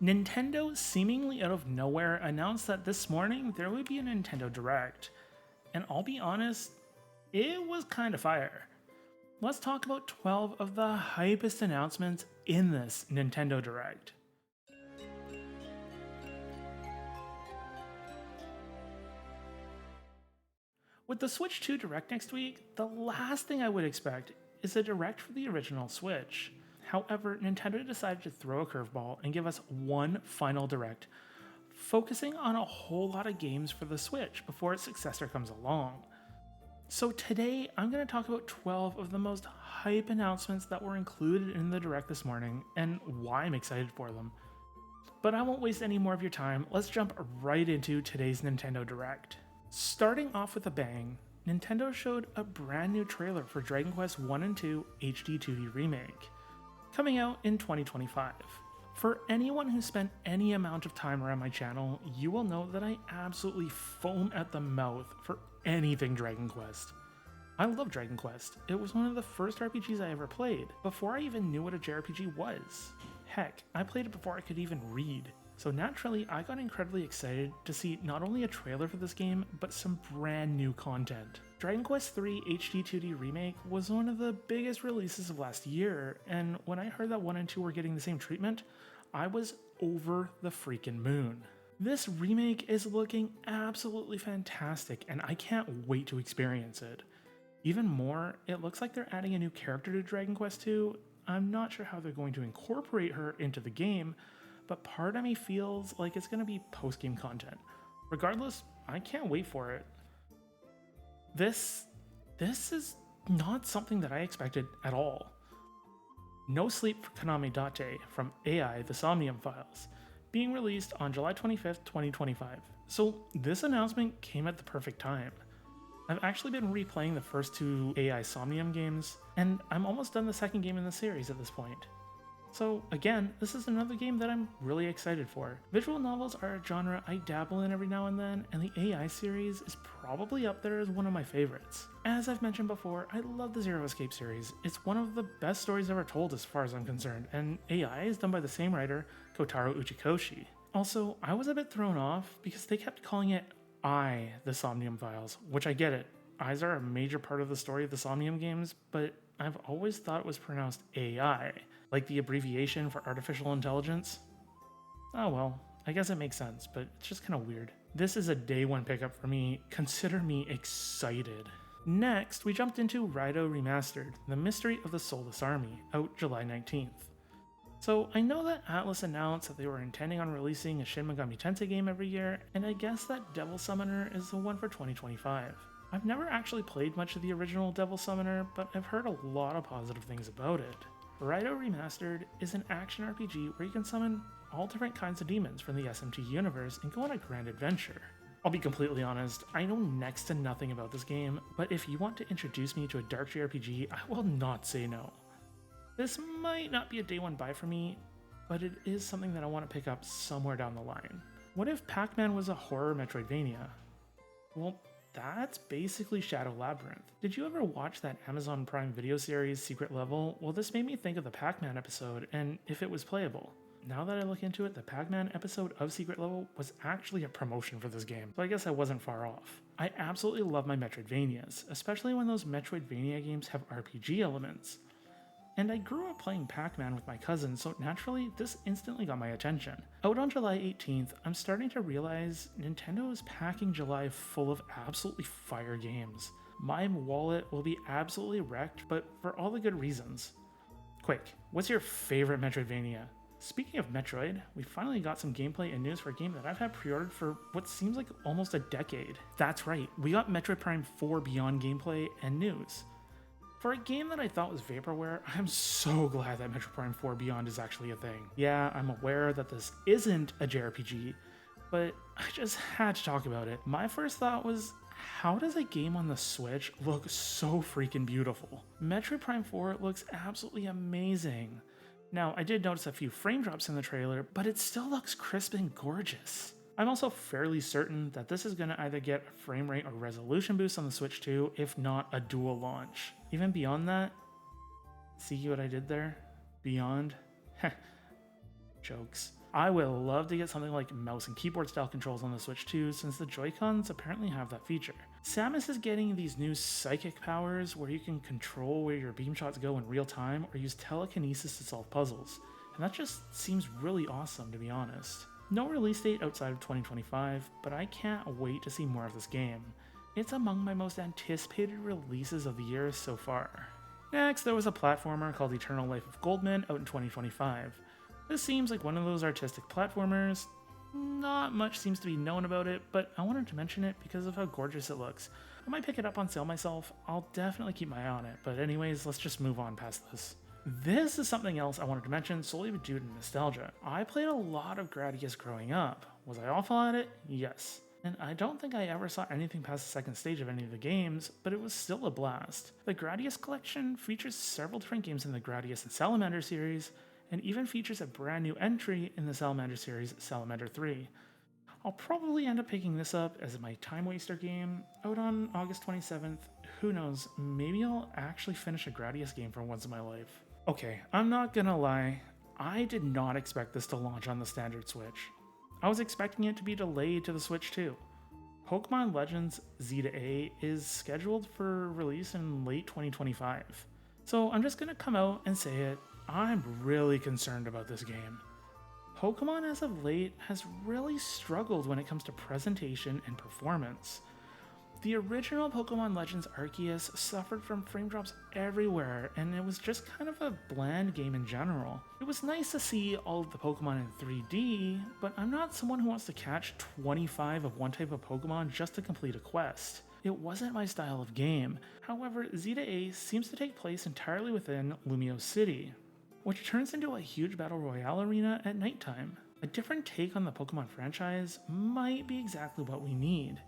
Nintendo, seemingly out of nowhere, announced that this morning there would be a Nintendo Direct. And I'll be honest, it was kind of fire. Let's talk about 12 of the hypest announcements in this Nintendo Direct. With the Switch 2 Direct next week, the last thing I would expect is a Direct for the original Switch. However, Nintendo decided to throw a curveball and give us one final Direct, focusing on a whole lot of games for the Switch before its successor comes along. So today, I'm going to talk about 12 of the most hype announcements that were included in the Direct this morning and why I'm excited for them. But I won't waste any more of your time, let's jump right into today's Nintendo Direct. Starting off with a bang, Nintendo showed a brand new trailer for Dragon Quest 1 and 2 HD 2D Remake, coming out in 2025. For anyone who spent any amount of time around my channel, you will know that I absolutely foam at the mouth for anything Dragon Quest. I love Dragon Quest. It was one of the first RPGs I ever played, before I even knew what a JRPG was. Heck, I played it before I could even read. So naturally, I got incredibly excited to see not only a trailer for this game, but some brand new content. Dragon Quest III HD 2D Remake was one of the biggest releases of last year, and when I heard that 1 and 2 were getting the same treatment, I was over the freaking moon. This remake is looking absolutely fantastic, and I can't wait to experience it. Even more, it looks like they're adding a new character to Dragon Quest II. I'm not sure how they're going to incorporate her into the game, but part of me feels like it's going to be post-game content. Regardless, I can't wait for it. This is not something that I expected at all. No Sleep for Konami Date from AI The Somnium Files, being released on July 25th, 2025. So this announcement came at the perfect time. I've actually been replaying the first two AI Somnium games, and I'm almost done the second game in the series at this point. So again, this is another game that I'm really excited for. Visual novels are a genre I dabble in every now and then, and the AI series is probably up there as one of my favorites. As I've mentioned before, I love the Zero Escape series. It's one of the best stories ever told as far as I'm concerned, and AI is done by the same writer, Kotaro Uchikoshi. Also, I was a bit thrown off because they kept calling it The Somnium Files, which I get it. Eyes are a major part of the story of the Somnium games, but I've always thought it was pronounced AI, like the abbreviation for artificial intelligence. Oh well, I guess it makes sense, but it's just kind of weird. This is a day one pickup for me. Consider me excited. Next, we jumped into Raidou Remastered, The Mystery of the Soulless Army, out July 19th. So I know that Atlus announced that they were intending on releasing a Shin Megami Tensei game every year, and I guess that Devil Summoner is the one for 2025. I've never actually played much of the original Devil Summoner, but I've heard a lot of positive things about it. Raidou Remastered is an action RPG where you can summon all different kinds of demons from the SMT universe and go on a grand adventure. I'll be completely honest, I know next to nothing about this game, but if you want to introduce me to a dark JRPG, I will not say no. This might not be a day one buy for me, but it is something that I want to pick up somewhere down the line. What if Pac-Man was a horror Metroidvania? Well, that's basically Shadow Labyrinth. Did you ever watch that Amazon Prime video series, Secret Level? Well, this made me think of the Pac-Man episode, and if it was playable. Now that I look into it, the Pac-Man episode of Secret Level was actually a promotion for this game, so I guess I wasn't far off. I absolutely love my Metroidvanias, especially when those Metroidvania games have RPG elements. And I grew up playing Pac-Man with my cousins, so naturally, this instantly got my attention. Out on July 18th, I'm starting to realize Nintendo is packing July full of absolutely fire games. My wallet will be absolutely wrecked, but for all the good reasons. Quick, what's your favorite Metroidvania? Speaking of Metroid, we finally got some gameplay and news for a game that I've had pre-ordered for what seems like almost a decade. That's right, we got Metroid Prime 4 Beyond gameplay and news. For a game that I thought was vaporware, I'm so glad that Metroid Prime 4 Beyond is actually a thing. Yeah, I'm aware that this isn't a JRPG, but I just had to talk about it. My first thought was, how does a game on the Switch look so freaking beautiful? Metroid Prime 4 looks absolutely amazing. Now, I did notice a few frame drops in the trailer, but it still looks crisp and gorgeous. I'm also fairly certain that this is going to either get a frame rate or resolution boost on the Switch 2, if not a dual launch. Even beyond that, see what I did there? Beyond? jokes. I would love to get something like mouse and keyboard style controls on the Switch too, since the Joy-Cons apparently have that feature. Samus is getting these new psychic powers where you can control where your beam shots go in real time or use telekinesis to solve puzzles, and that just seems really awesome, to be honest. No release date outside of 2025, but I can't wait to see more of this game. It's among my most anticipated releases of the year so far. Next, there was a platformer called Eternal Life of Goldman out in 2025. This seems like one of those artistic platformers. Not much seems to be known about it, but I wanted to mention it because of how gorgeous it looks. I might pick it up on sale myself. I'll definitely keep my eye on it, but anyways, let's just move on past this. This is something else I wanted to mention solely due to nostalgia. I played a lot of Gradius growing up. Was I awful at it? Yes. And I don't think I ever saw anything past the second stage of any of the games, but it was still a blast. The Gradius Collection features several different games in the Gradius and Salamander series, and even features a brand new entry in the Salamander series, Salamander 3. I'll probably end up picking this up as my time waster game out on August 27th. Who knows, maybe I'll actually finish a Gradius game for once in my life. Okay, I'm not gonna lie, I did not expect this to launch on the standard Switch. I was expecting it to be delayed to the Switch too. Pokemon Legends Z-A is scheduled for release in late 2025. So I'm just gonna come out and say it, I'm really concerned about this game. Pokemon as of late has really struggled when it comes to presentation and performance. The original Pokemon Legends Arceus suffered from frame drops everywhere, and it was just kind of a bland game in general. It was nice to see all of the Pokemon in 3D, but I'm not someone who wants to catch 25 of one type of Pokemon just to complete a quest. It wasn't my style of game. However, Z-A seems to take place entirely within Lumio City, which turns into a huge battle royale arena at nighttime. A different take on the Pokemon franchise might be exactly what we need.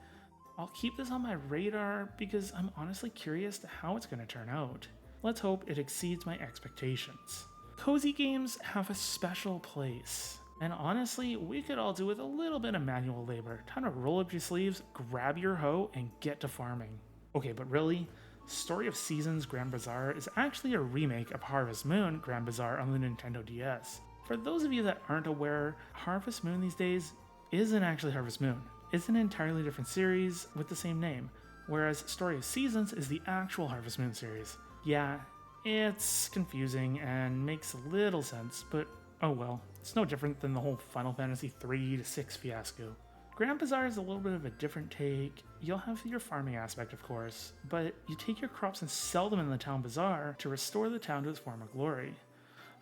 I'll keep this on my radar because I'm honestly curious to how it's going to turn out. Let's hope it exceeds my expectations. Cozy games have a special place, and honestly, we could all do with a little bit of manual labor. Time to roll up your sleeves, grab your hoe, and get to farming. Okay, but really, Story of Seasons Grand Bazar is actually a remake of Harvest Moon Grand Bazar on the Nintendo DS. For those of you that aren't aware, Harvest Moon these days isn't actually Harvest Moon. It's an entirely different series with the same name, whereas Story of Seasons is the actual Harvest Moon series. Yeah, it's confusing and makes little sense, but oh well, it's no different than the whole Final Fantasy 3 to 6 fiasco. Grand Bazar is a little bit of a different take. You'll have your farming aspect, of course, but you take your crops and sell them in the town bazaar to restore the town to its former glory.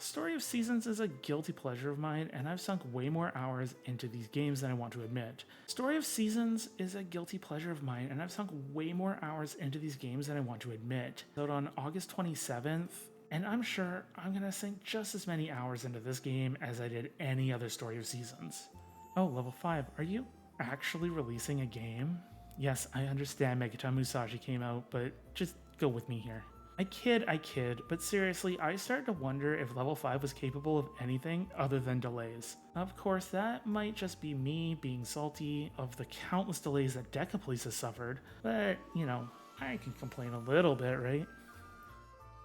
Story of Seasons is a guilty pleasure of mine, and I've sunk way more hours into these games than I want to admit. Story of Seasons is a guilty pleasure of mine, and I've sunk way more hours into these games than I want to admit. Out on August 27th, and I'm sure I'm gonna sink just as many hours into this game as I did any other Story of Seasons. Oh, level 5, are you actually releasing a game? Yes, I understand Megaton Musashi came out, but just go with me here. I kid, but seriously, I started to wonder if level 5 was capable of anything other than delays. Of course, that might just be me being salty of the countless delays that Deca Police has suffered, but, you know, I can complain a little bit, right?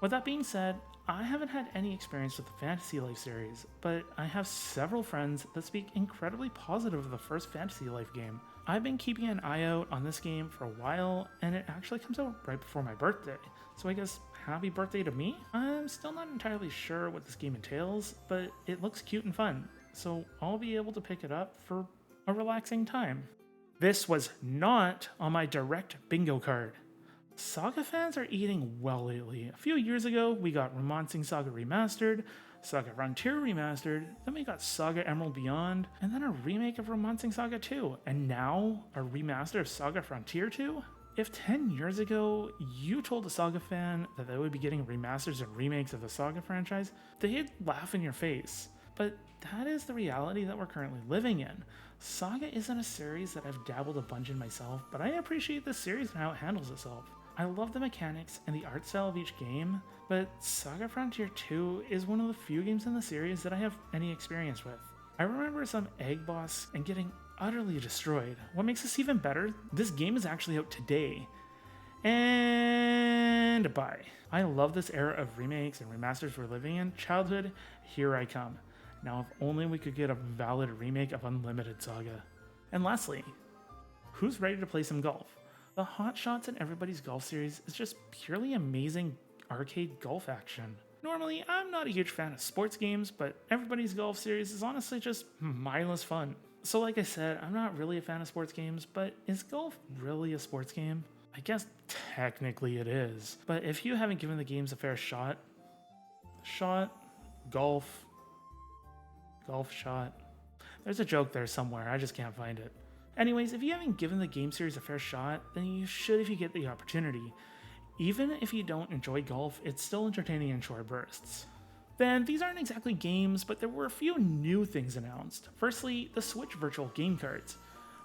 With that being said, I haven't had any experience with the Fantasy Life series, but I have several friends that speak incredibly positive of the first Fantasy Life game. I've been keeping an eye out on this game for a while, and it actually comes out right before my birthday. So I guess happy birthday to me? I'm still not entirely sure what this game entails, but it looks cute and fun, so I'll be able to pick it up for a relaxing time. This was not on my direct bingo card. Saga fans are eating well lately. A few years ago, we got Romancing Saga Remastered, Saga Frontier Remastered, then we got Saga Emerald Beyond, and then a remake of Romancing Saga 2, and now a remaster of Saga Frontier 2? If 10 years ago you told a Saga fan that they would be getting remasters and remakes of the Saga franchise, they'd laugh in your face. But that is the reality that we're currently living in. Saga isn't a series that I've dabbled a bunch in myself, but I appreciate this series and how it handles itself. I love the mechanics and the art style of each game, but Saga Frontier 2 is one of the few games in the series that I have any experience with. I remember some egg boss and getting utterly destroyed. What makes this even better, this game is actually out today. And bye. I love this era of remakes and remasters we're living in. Childhood, here I come. Now if only we could get a valid remake of Unlimited Saga. And lastly, who's ready to play some golf? The Hot Shots in Everybody's Golf series is just purely amazing arcade golf action. Normally, I'm not a huge fan of sports games, but Everybody's Golf series is honestly just mindless fun. So like I said, I'm not really a fan of sports games, but is golf really a sports game? I guess technically it is. But if you haven't given the games a fair shot, golf, shot. There's a joke there somewhere, I just can't find it. Anyways, if you haven't given the game series a fair shot, then you should if you get the opportunity. Even if you don't enjoy golf, it's still entertaining in short bursts. Then, these aren't exactly games, but there were a few new things announced. Firstly, the Switch virtual game cards,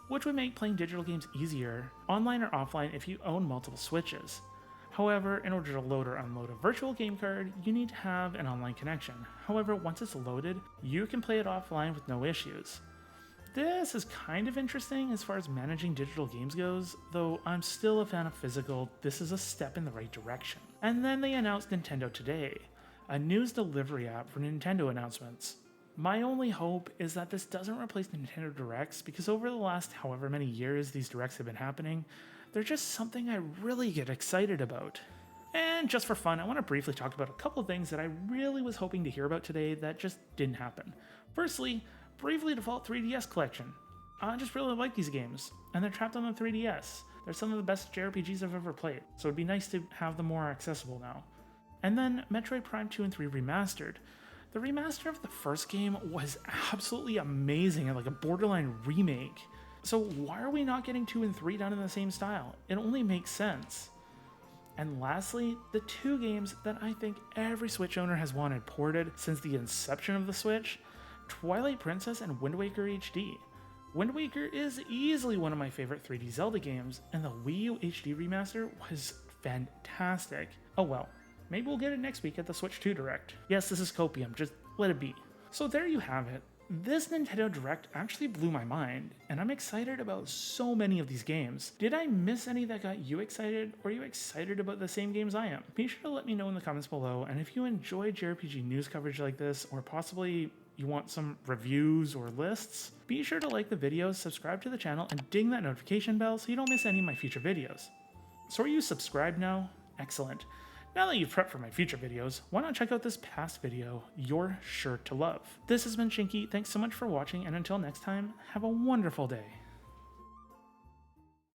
which would make playing digital games easier, online or offline if you own multiple Switches. However, in order to load or unload a virtual game card, you need to have an online connection. However, once it's loaded, you can play it offline with no issues. This is kind of interesting as far as managing digital games goes, though I'm still a fan of physical. This is a step in the right direction. And then they announced Nintendo Today, a news delivery app for Nintendo announcements. My only hope is that this doesn't replace Nintendo Directs, because over the last however many years these Directs have been happening, they're just something I really get excited about. And just for fun, I want to briefly talk about a couple of things that I really was hoping to hear about today that just didn't happen. Firstly, Bravely Default 3DS Collection. I just really like these games, and they're trapped on the 3DS. They're some of the best JRPGs I've ever played, so it'd be nice to have them more accessible now. And then Metroid Prime 2 and 3 Remastered. The remaster of the first game was absolutely amazing and like a borderline remake. So why are we not getting 2 and 3 done in the same style? It only makes sense. And lastly, the two games that I think every Switch owner has wanted ported since the inception of the Switch, Twilight Princess and Wind Waker HD. Wind Waker is easily one of my favorite 3D Zelda games, and the Wii U HD remaster was fantastic. Oh well, maybe we'll get it next week at the Switch 2 Direct. Yes, this is copium, just let it be. So there you have it. This Nintendo Direct actually blew my mind, and I'm excited about so many of these games. Did I miss any that got you excited, or are you excited about the same games I am? Be sure to let me know in the comments below, and if you enjoy JRPG news coverage like this, or possibly you want some reviews or lists, be sure to like the videos, subscribe to the channel, and ding that notification bell so you don't miss any of my future videos. So are you subscribed now? Excellent. Now that you've prepped for my future videos, why not check out this past video you're sure to love. This has been Shinky, thanks so much for watching, and until next time, have a wonderful day.